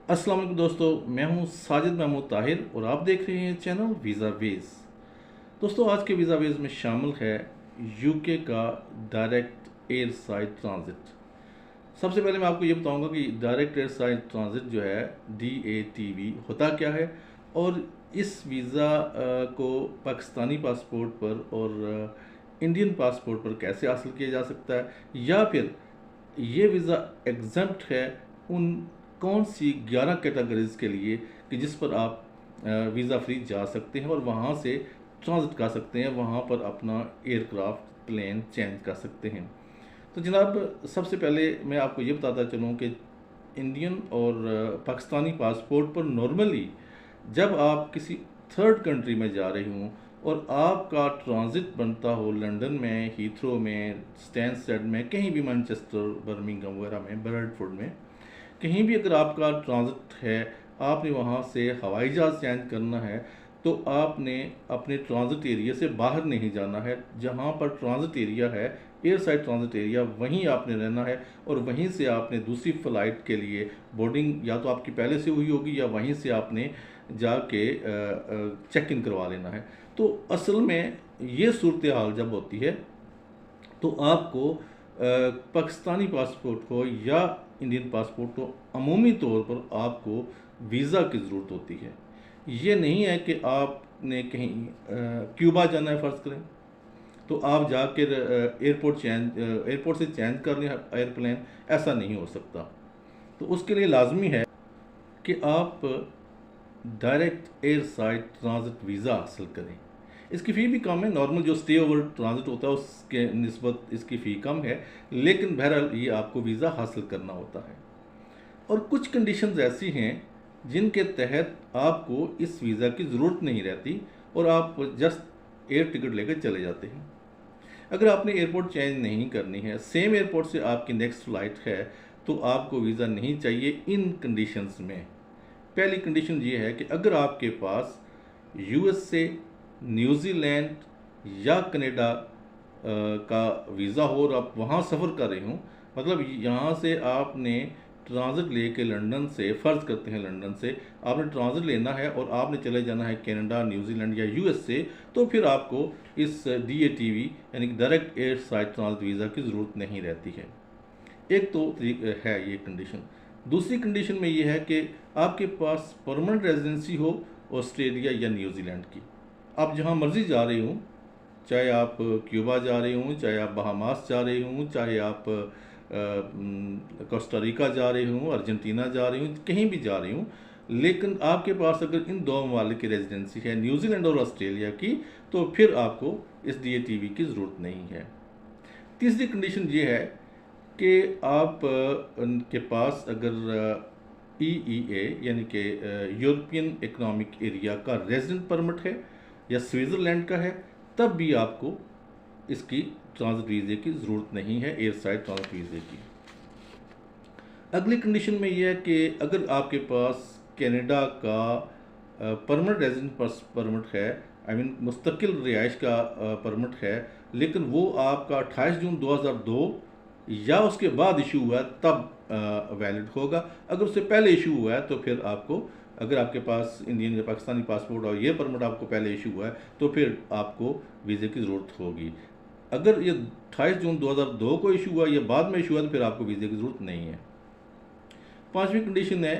अस्सलाम वालेकुम दोस्तों, मैं हूं साजिद महमूद ताहिर और आप देख रहे हैं चैनल वीज़ा वेज। दोस्तों, आज के वीज़ा वेज में शामिल है यूके का डायरेक्ट एयर साइड ट्रांजिट। सबसे पहले मैं आपको ये बताऊंगा कि डायरेक्ट एयर साइड ट्रांजिट जो है DATV होता क्या है और इस वीज़ा को पाकिस्तानी पासपोर्ट पर और इंडियन पासपोर्ट पर कैसे हासिल किया जा सकता है, या फिर ये वीज़ा एग्जम्प्ट है उन कौन सी 11 कैटेगरीज के लिए कि जिस पर आप वीज़ा फ्री जा सकते हैं और वहाँ से ट्रांजिट कर सकते हैं, वहाँ पर अपना एयरक्राफ्ट प्लेन चेंज कर सकते हैं। तो जनाब, सबसे पहले मैं आपको ये बताता चलूँ कि इंडियन और पाकिस्तानी पासपोर्ट पर नॉर्मली जब आप किसी थर्ड कंट्री में जा रहे हों और आपका ट्रांजिट बनता हो लंदन में, हीथ्रो में, स्टैनस्टेड में, कहीं भी, मैनचेस्टर, बर्मिंघम वगैरह में, ब्रेडफोर्ड में, कहीं भी अगर आपका ट्रांजिट है, आपने वहाँ से हवाई जहाज़ चेंज करना है, तो आपने अपने ट्रांजिट एरिया से बाहर नहीं जाना है। जहाँ पर ट्रांजिट एरिया है, एयर साइड ट्रांजिट एरिया, वहीं आपने रहना है और वहीं से आपने दूसरी फ़्लाइट के लिए बोर्डिंग या तो आपकी पहले से हुई होगी या वहीं से आपने जाके चेक इन करवा लेना है। तो असल में ये सूरत हाल जब होती है तो आपको पाकिस्तानी पासपोर्ट को या इंडियन पासपोर्ट को अमूमी तौर पर आपको वीज़ा की ज़रूरत होती है। ये नहीं है कि आपने कहीं क्यूबा जाना है फ़र्ज़ करें, तो आप जाकर एयरपोर्ट से चेंज कर लें एयरप्लेन, ऐसा नहीं हो सकता। तो उसके लिए लाजमी है कि आप direct air side transit visa हासिल करें। इसकी फ़ी भी कम है, नॉर्मल जो स्टे ओवर ट्रांजिट होता है उसके निस्बत इसकी फ़ी कम है, लेकिन बहरहाल ये आपको वीज़ा हासिल करना होता है। और कुछ कंडीशंस ऐसी हैं जिनके तहत आपको इस वीज़ा की ज़रूरत नहीं रहती और आप जस्ट एयर टिकट लेकर चले जाते हैं। अगर आपने एयरपोर्ट चेंज नहीं करनी है, सेम एयरपोर्ट से आपकी नेक्स्ट फ़्लाइट है, तो आपको वीज़ा नहीं चाहिए इन कंडीशंस में। पहली कंडीशन ये है कि अगर आपके पास USA, न्यूजीलैंड या कनाडा का वीज़ा हो और आप वहाँ सफ़र कर रहे हों, मतलब यहाँ से आपने ट्रांजिट लेके लंदन से, फ़र्ज़ करते हैं लंदन से आपने ट्रांजिट लेना है और आपने चले जाना है कनाडा, न्यूजीलैंड या USA, तो फिर आपको इस DATV यानी कि direct air side transit visa की ज़रूरत नहीं रहती है। एक तो है ये कंडीशन। दूसरी कंडीशन में ये है कि आपके पास परमानेंट रेजिडेंसी हो ऑस्ट्रेलिया या न्यूजीलैंड की। आप जहाँ मर्ज़ी जा रहे हों, चाहे आप क्यूबा जा रहे हों, चाहे आप बहामास जा रहे हों, चाहे आप कोस्टारिका जा रहे हों, अर्जेंटीना जा रहे हों, कहीं भी जा रहे हों, लेकिन आपके पास अगर इन दो ममालिक की रेजिडेंसी है, न्यूजीलैंड और ऑस्ट्रेलिया की, तो फिर आपको इस DATV की ज़रूरत नहीं है। तीसरी कंडीशन ये है कि आप के पास अगर EEA यानी कि यूरोपियन इकोनॉमिक एरिया का रेजिडेंट परमिट है या स्विट्ज़रलैंड का है, तब भी आपको इसकी ट्रांजिट वीज़े की ज़रूरत नहीं है, एयर साइड ट्रांजिट वीज़े की। अगली कंडीशन में यह है कि अगर आपके पास कनाडा का परमानेंट रेजिडेंट परमिट है, आई मीन मुस्तकिल रिहाइश का परमिट है, लेकिन वो आपका 28 जून 2002 या उसके बाद इशू हुआ है तब वैलिड होगा। अगर उससे पहले इशू हुआ है तो फिर आपको, अगर आपके पास इंडियन या पाकिस्तानी पासपोर्ट और ये परमिट आपको पहले इशू हुआ है, तो फिर आपको वीज़े की ज़रूरत होगी। अगर ये 28 जून 2002 को इशू हुआ या बाद में इशू हुआ, तो फिर आपको वीज़े की ज़रूरत नहीं है। पांचवी कंडीशन है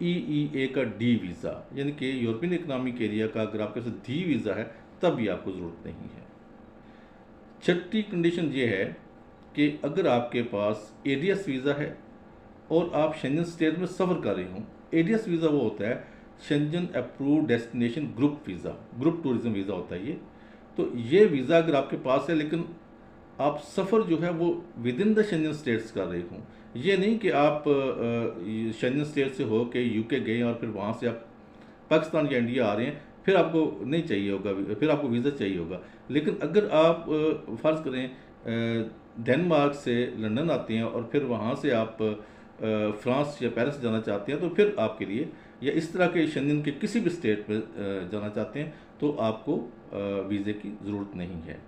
EEA का D वीज़ा, यानी कि यूरोपियन इकोनॉमिक एरिया का अगर आपके पास D वीज़ा है तब भी आपको ज़रूरत नहीं है। छठी कंडीशन ये है कि अगर आपके पास ADS वीज़ा है और आप शेंजन स्टेट में सफ़र कर रहे हों। ADS वीज़ा वो होता है Schengen approve destination group visa, group tourism visa होता है ये। तो ये वीज़ा अगर आपके पास है, लेकिन आप सफ़र जो है वो within the Schengen states कर रहे हों, ये नहीं कि आप शेंजन स्टेट से हो के UK गए और फिर वहाँ से आप पाकिस्तान या इंडिया आ रहे हैं, फिर आपको नहीं चाहिए होगा, फिर आपको वीज़ा चाहिए होगा। लेकिन अगर आप फ़र्ज़ करें डेनमार्क से लंदन आते हैं और फिर वहाँ से आप फ्रांस या पेरिस जाना चाहते हैं, तो फिर आपके लिए, या इस तरह के शेंजन के किसी भी स्टेट में जाना चाहते हैं, तो आपको वीज़े की ज़रूरत नहीं है।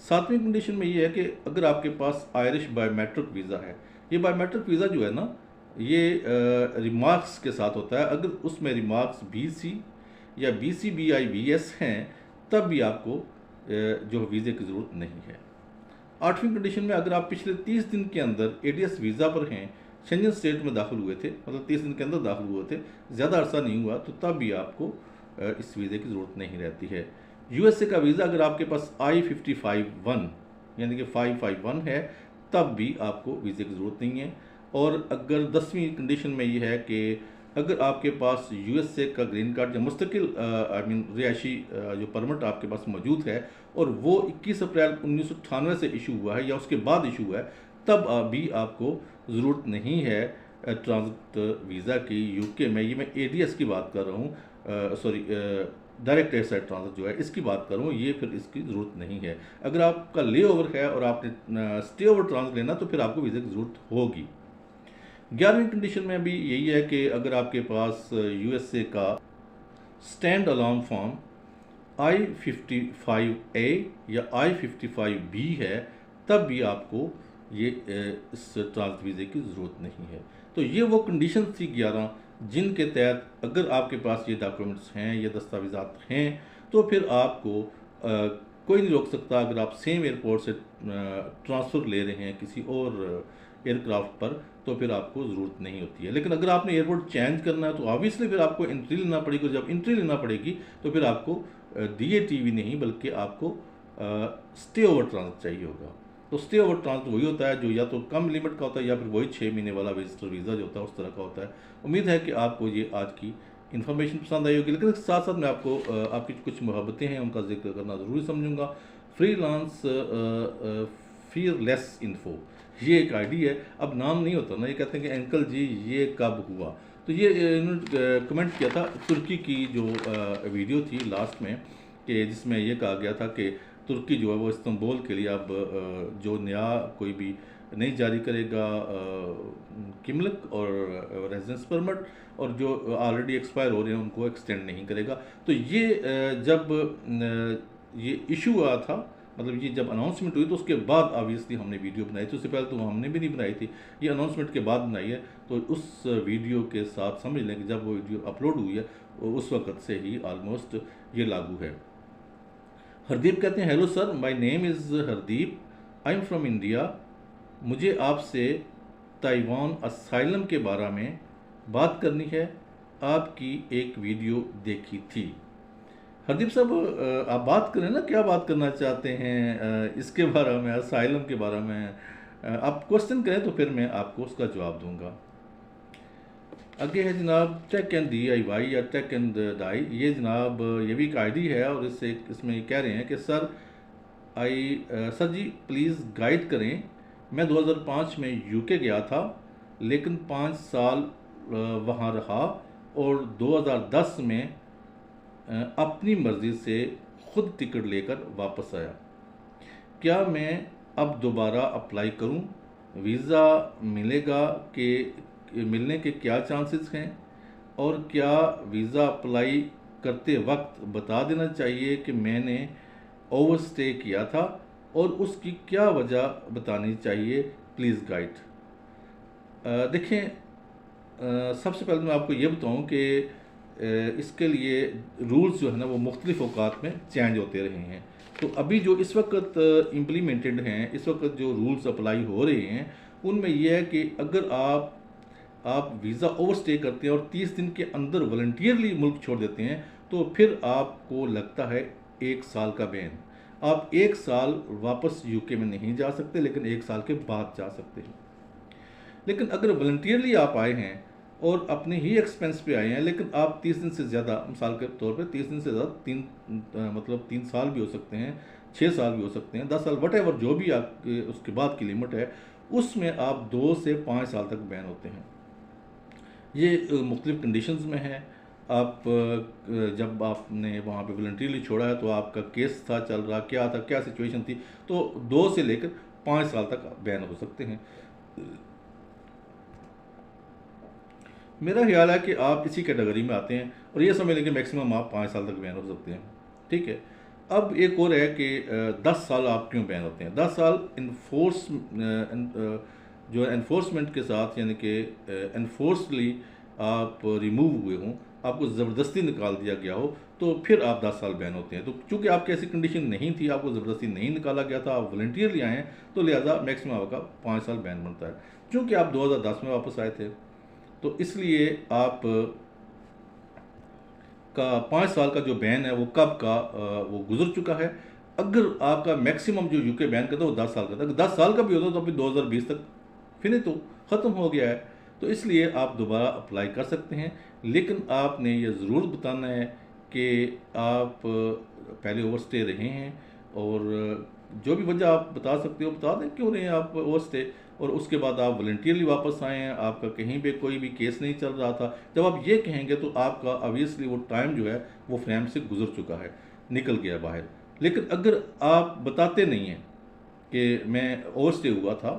सातवीं कंडीशन में ये है कि अगर आपके पास आयरिश बायोमेट्रिक वीज़ा है, ये बायोमेट्रिक वीज़ा जो है ना, ये रिमार्क्स के साथ होता है। अगर उसमें रिमार्क्स BC या BC/BI/BS हैं तब भी आपको जो वीज़े की ज़रूरत नहीं है। 8वीं कंडीशन में अगर आप पिछले 30 दिन के अंदर ADS वीज़ा पर हैं, शेंजन स्टेट में दाखिल हुए थे, मतलब 30 दिन के अंदर दाखिल हुए थे, ज़्यादा अरसा नहीं हुआ, तो तब भी आपको इस वीज़े की ज़रूरत नहीं रहती है। USA का वीज़ा अगर आपके पास I-55-1 यानी कि 551 है तब भी आपको वीज़े की ज़रूरत नहीं है। और अगर 10वीं कंडीशन में ये है कि अगर आपके पास USA का ग्रीन कार्ड या मुस्तकिल रिहायशी जो परमिट आपके पास मौजूद है और वो 21 अप्रैल 1998 से इशू हुआ है या उसके बाद इशू हुआ है, तब भी आपको ज़रूरत नहीं है ट्रांजिट वीज़ा की UK में। ये मैं ADS की बात कर रहा हूँ, sorry direct air side transit जो है इसकी बात कर रहा हूँ, ये फिर इसकी ज़रूरत नहीं है। अगर आपका ले ओवर है और आपने स्टे ओवर ट्रांजिट लेना तो फिर आपको वीज़े की ज़रूरत होगी। 11वीं कंडीशन में भी यही है कि अगर आपके पास USA का स्टैंड अलोन फॉर्म I-55A या I-55B है तब भी आपको ये इस ट्रांजिट वीज़े की ज़रूरत नहीं है। तो ये वो कंडीशन थी 11 जिनके तहत अगर आपके पास ये डॉक्यूमेंट्स हैं, ये दस्तावेज़ात हैं, तो फिर आपको कोई नहीं रोक सकता। अगर आप सेम एयरपोर्ट से ट्रांसफ़र ले रहे हैं किसी और एयरक्राफ्ट पर तो फिर आपको ज़रूरत नहीं होती है। लेकिन अगर आपने एयरपोर्ट चेंज करना है तो ऑब्वियसली फिर आपको एंट्री लेना पड़ेगी। जब एंट्री लेना पड़ेगी तो फिर आपको DATV नहीं बल्कि आपको स्टे ओवर ट्रांजिट चाहिए होगा। तो स्टे ओवर ट्रांजिट वही होता है जो या तो कम लिमिट का होता है या फिर वही 6 महीने वाला विजिटर वीज़ा जो होता है उस तरह का होता है। उम्मीद है कि आपको ये आज की इन्फॉर्मेशन पसंद आई होगी। लेकिन साथ साथ मैं आपको आपकी कुछ मोहब्बतें हैं उनका जिक्र करना ज़रूरी समझूंगा। फ्रीलांस फीयरलेस इन्फो ये एक आईडी है। अब नाम नहीं होता ना, ये कहते हैं कि अंकल जी ये कब हुआ। तो ये इन्होंने कमेंट किया था तुर्की की जो वीडियो थी लास्ट में कि जिसमें ये कहा गया था कि तुर्की जो है वो इस्तांबुल के लिए अब जो नया कोई भी नहीं जारी करेगा किमलक और रेजिडेंस परमिट, और जो ऑलरेडी एक्सपायर हो रहे हैं उनको एक्सटेंड नहीं करेगा। तो ये जब ये इशू आया था, मतलब ये जब अनाउंसमेंट हुई तो उसके बाद ऑब्वियसली हमने वीडियो बनाई थी। उससे पहले तो हमने भी नहीं बनाई थी, ये अनाउंसमेंट के बाद बनाई है। तो उस वीडियो के साथ समझ लें कि जब वो वीडियो अपलोड हुई है उस वक्त से ही ऑलमोस्ट ये लागू है। हरदीप कहते हैं hello sir, my name is Hardeep, I am from India. मुझे आपसे ताइवान असाइलम के बारे में बात करनी है, आपकी एक वीडियो देखी थी। हरदीप साहब आप बात करें ना, क्या बात करना चाहते हैं इसके बारे में, असाइलम के बारे में। आप क्वेश्चन करें तो फिर मैं आपको उसका जवाब दूंगा। आगे है जनाब टेक एंड DIY या टेक एंड डाई। ये जनाब ये भी एक आईडी है और इसमें कह रहे हैं कि sir sir ji please guide करें। मैं 2005 में UK गया था लेकिन 5 साल वहाँ रहा और 2010 में अपनी मर्ज़ी से ख़ुद टिकट लेकर वापस आया। क्या मैं अब दोबारा अप्लाई करूं? वीज़ा मिलेगा कि मिलने के क्या चांसेस हैं? और क्या वीज़ा अप्लाई करते वक्त बता देना चाहिए कि मैंने ओवरस्टे किया था और उसकी क्या वजह बतानी चाहिए? Please guide. देखें, सबसे पहले मैं आपको ये बताऊं कि इसके लिए रूल्स जो है ना वो मुख्तलिफ औकात में चेंज होते रहे हैं। तो अभी जो इस वक्त इम्प्लीमेंटेड हैं, इस वक्त जो रूल्स अप्लाई हो रहे हैं उनमें यह है कि अगर आप वीज़ा ओवरस्टे करते हैं और 30 दिन के अंदर वॉलंटियरली मुल्क छोड़ देते हैं तो फिर आपको लगता है 1 साल का बैन। आप 1 साल वापस UK में नहीं जा सकते लेकिन 1 साल के बाद जा सकते हैं। लेकिन अगर वॉलंटियरली आप आए हैं और अपने ही एक्सपेंस पे आए हैं लेकिन आप 30 दिन से ज़्यादा, मिसाल के तौर पे 30 दिन से ज़्यादा, मतलब 3 साल भी हो सकते हैं, 6 साल भी हो सकते हैं, 10 साल, वटेवर जो भी आप उसके बाद की लिमिट है उसमें आप 2 से 5 साल तक बैन होते हैं। ये मुख्तलिफ कंडीशंस में है। आप जब आपने वहाँ पे वॉलंटियरली छोड़ा है तो आपका केस था चल रहा, क्या था, क्या सिचुएशन थी, तो 2 से लेकर 5 साल तक बैन हो सकते हैं। मेरा ख्याल है कि आप इसी कैटेगरी में आते हैं और ये समझ लें कि मैक्सिमम आप 5 साल तक बैन हो सकते हैं। ठीक है, अब एक और है कि 10 साल आप क्यों बैन होते हैं। 10 साल इन्फोर्स जो एनफोर्समेंट के साथ यानी कि एनफोर्सली आप रिमूव हुए हों, आपको ज़बरदस्ती निकाल दिया गया हो, तो फिर आप 10 साल बैन होते हैं। तो चूँकि आपकी ऐसी कंडीशन नहीं थी, आपको ज़बरदस्ती नहीं निकाला गया था, आप वॉलंटियरली आए हैं, तो लिहाजा मैक्सिमम आपका 5 साल बैन बनता है। चूँकि आप 2010 में वापस आए थे, तो इसलिए आप का 5 साल का जो बैन है वो कब का वो गुजर चुका है। अगर आपका मैक्सिमम जो यूके बैन का था वो 10 साल का था, अगर 10 साल का भी होता तो अभी 2020 तक फिनिश तो ख़त्म हो गया है। तो इसलिए आप दोबारा अप्लाई कर सकते हैं, लेकिन आपने ये ज़रूर बताना है कि आप पहले ओवरस्टे रहे हैं, और जो भी वजह आप बता सकते हो बता दें क्यों रहे आप ओवरस्टे, और उसके बाद आप वॉलंटियरली वापस आए हैं, आपका कहीं पे कोई भी केस नहीं चल रहा था। जब आप ये कहेंगे तो आपका ऑब्वियसली वो टाइम जो है वो फ्रेम से गुजर चुका है, निकल गया बाहर। लेकिन अगर आप बताते नहीं हैं कि मैं ओवरस्टे हुआ था,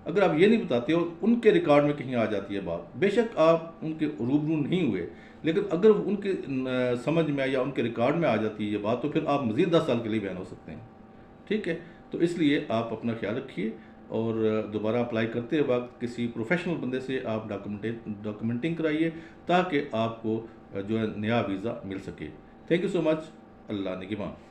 अगर आप ये नहीं बताते और उनके रिकॉर्ड में कहीं आ जाती है बात, बेशक आप उनके रूबरू नहीं हुए, लेकिन अगर उनके समझ में या उनके रिकॉर्ड में आ जाती है ये बात, तो फिर आप मज़ीद 10 साल के लिए बैन हो सकते हैं। ठीक है, तो इसलिए आप अपना ख्याल रखिए, और दोबारा अप्लाई करते वक्त किसी प्रोफेशनल बंदे से आप डॉक्यूमेंटिंग कराइए, ताकि आपको जो है नया वीज़ा मिल सके। Thank you so much. अल्लाह निगहबान।